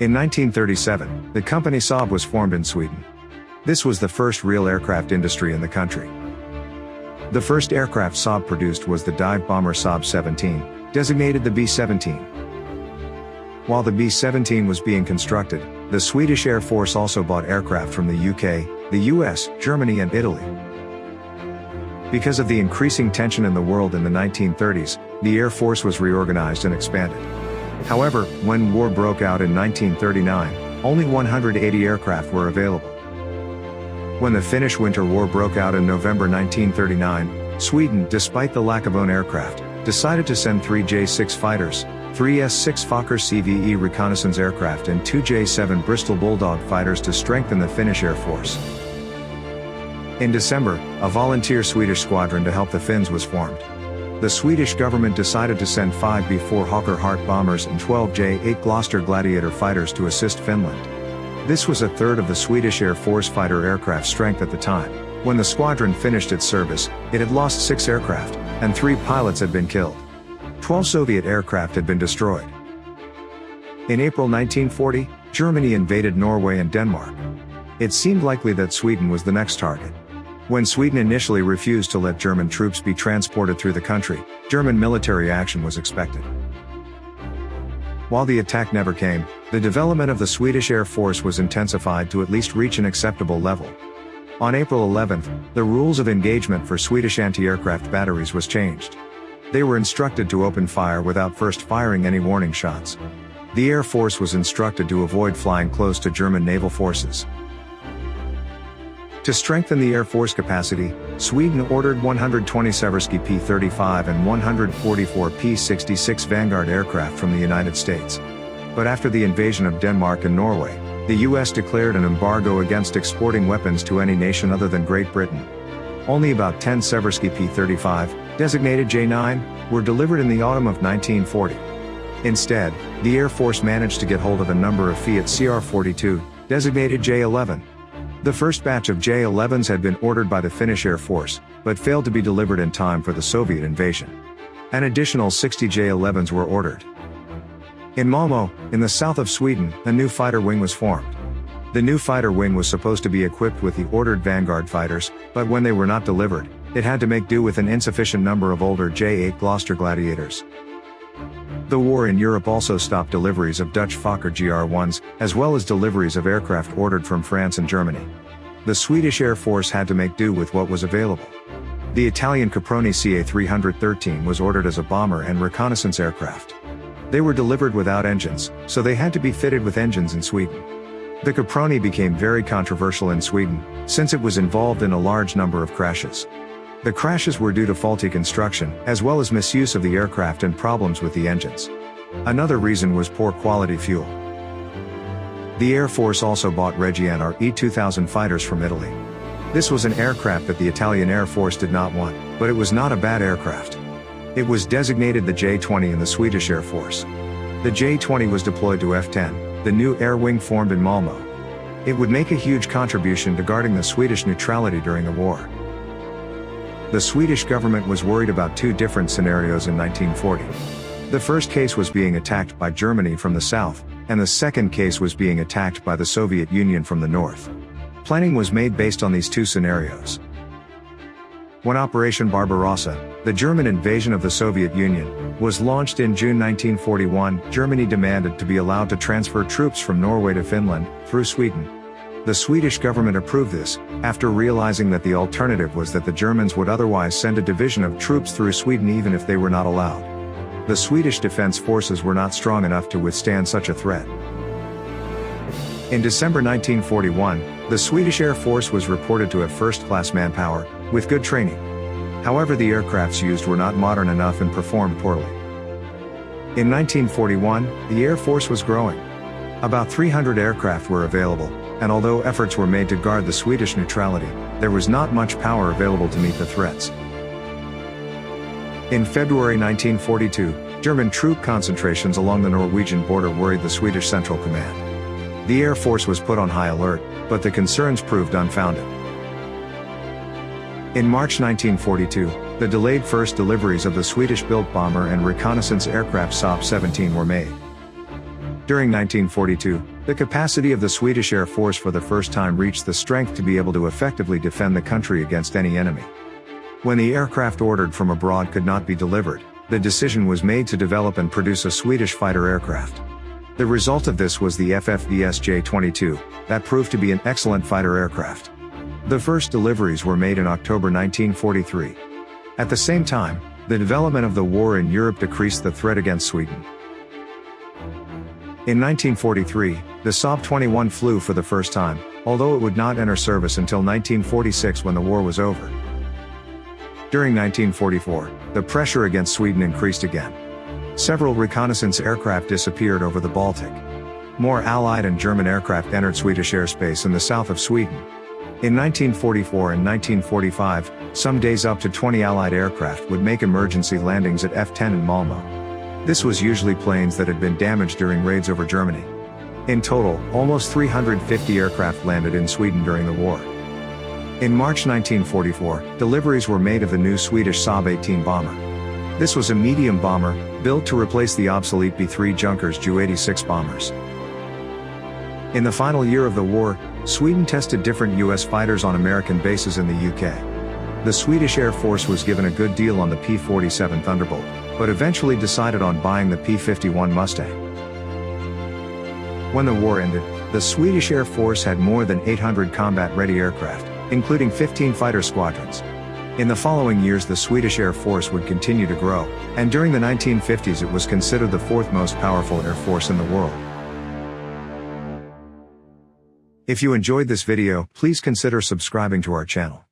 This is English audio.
In 1937, the company Saab was formed in Sweden. This was the first real aircraft industry in the country. The first aircraft Saab produced was the dive bomber Saab 17, designated the B-17. While the B-17 was being constructed, the Swedish Air Force also bought aircraft from the UK, the US, Germany and Italy. Because of the increasing tension in the world in the 1930s, the Air Force was reorganized and expanded. However, when war broke out in 1939, only 180 aircraft were available. When the Finnish Winter War broke out in November 1939, Sweden, despite the lack of own aircraft, decided to send 3 J-6 fighters, 3 S-6 Fokker CVE reconnaissance aircraft and 2 J-7 Bristol Bulldog fighters to strengthen the Finnish Air Force. In December, a volunteer Swedish squadron to help the Finns was formed. The Swedish government decided to send 5 B-4 Hawker Hart bombers and 12 J-8 Gloster Gladiator fighters to assist Finland. This was a third of the Swedish Air Force fighter aircraft strength at the time. When the squadron finished its service, it had lost 6 aircraft, and 3 pilots had been killed. 12 Soviet aircraft had been destroyed. In April 1940, Germany invaded Norway and Denmark. It seemed likely that Sweden was the next target. When Sweden initially refused to let German troops be transported through the country, German military action was expected. While the attack never came, the development of the Swedish Air Force was intensified to at least reach an acceptable level. On April 11, the rules of engagement for Swedish anti-aircraft batteries was changed. They were instructed to open fire without first firing any warning shots. The Air Force was instructed to avoid flying close to German naval forces. To strengthen the Air Force capacity, Sweden ordered 120 Seversky P-35 and 144 P-66 Vanguard aircraft from the United States. But after the invasion of Denmark and Norway, the US declared an embargo against exporting weapons to any nation other than Great Britain. Only about 10 Seversky P-35, designated J-9, were delivered in the autumn of 1940. Instead, the Air Force managed to get hold of a number of Fiat CR-42, designated J-11. The first batch of J-11s had been ordered by the Finnish Air Force, but failed to be delivered in time for the Soviet invasion. An additional 60 J-11s were ordered. In Malmö, in the south of Sweden, a new fighter wing was formed. The new fighter wing was supposed to be equipped with the ordered Vanguard fighters, but when they were not delivered, it had to make do with an insufficient number of older J-8 Gloster Gladiators. The war in Europe also stopped deliveries of Dutch Fokker GR-1s, as well as deliveries of aircraft ordered from France and Germany. The Swedish Air Force had to make do with what was available. The Italian Caproni CA-313 was ordered as a bomber and reconnaissance aircraft. They were delivered without engines, so they had to be fitted with engines in Sweden. The Caproni became very controversial in Sweden, since it was involved in a large number of crashes. The crashes were due to faulty construction, as well as misuse of the aircraft and problems with the engines. Another reason was poor quality fuel. The Air Force also bought Reggiane E-2000 fighters from Italy. This was an aircraft that the Italian Air Force did not want, but it was not a bad aircraft. It was designated the J-20 in the Swedish Air Force. The J-20 was deployed to F-10, the new air wing formed in Malmö. It would make a huge contribution to guarding the Swedish neutrality during the war. The Swedish government was worried about 2 different scenarios in 1940. The first case was being attacked by Germany from the south, and the second case was being attacked by the Soviet Union from the north. Planning was made based on these 2 scenarios. When Operation Barbarossa, the German invasion of the Soviet Union, was launched in June 1941, Germany demanded to be allowed to transfer troops from Norway to Finland, through Sweden. The Swedish government approved this, after realizing that the alternative was that the Germans would otherwise send a division of troops through Sweden even if they were not allowed. The Swedish defense forces were not strong enough to withstand such a threat. In December 1941, the Swedish Air Force was reported to have first-class manpower, with good training. However, the aircrafts used were not modern enough and performed poorly. In 1941, the Air Force was growing. About 300 aircraft were available, and although efforts were made to guard the Swedish neutrality, there was not much power available to meet the threats. In February 1942, German troop concentrations along the Norwegian border worried the Swedish Central Command. The Air Force was put on high alert, but the concerns proved unfounded. In March 1942, the delayed first deliveries of the Swedish-built bomber and reconnaissance aircraft Saab 17 were made. During 1942, The capacity of the Swedish Air Force for the first time reached the strength to be able to effectively defend the country against any enemy. When the aircraft ordered from abroad could not be delivered, the decision was made to develop and produce a Swedish fighter aircraft. The result of this was the FFVS J-22, that proved to be an excellent fighter aircraft. The first deliveries were made in October 1943. At the same time, the development of the war in Europe decreased the threat against Sweden. In 1943, the Saab 21 flew for the first time, although it would not enter service until 1946 when the war was over. During 1944, the pressure against Sweden increased again. Several reconnaissance aircraft disappeared over the Baltic. More Allied and German aircraft entered Swedish airspace in the south of Sweden. In 1944 and 1945, some days up to 20 Allied aircraft would make emergency landings at F-10 in Malmö. This was usually planes that had been damaged during raids over Germany. In total, almost 350 aircraft landed in Sweden during the war. In March 1944, deliveries were made of the new Swedish Saab 18 bomber. This was a medium bomber, built to replace the obsolete B-3 Junkers Ju-86 bombers. In the final year of the war, Sweden tested different U.S. fighters on American bases in the UK. The Swedish Air Force was given a good deal on the P-47 Thunderbolt, but eventually decided on buying the P-51 Mustang. When the war ended, the Swedish Air Force had more than 800 combat-ready aircraft, including 15 fighter squadrons. In the following years the Swedish Air Force would continue to grow, and during the 1950s it was considered the fourth most powerful air force in the world. If you enjoyed this video, please consider subscribing to our channel.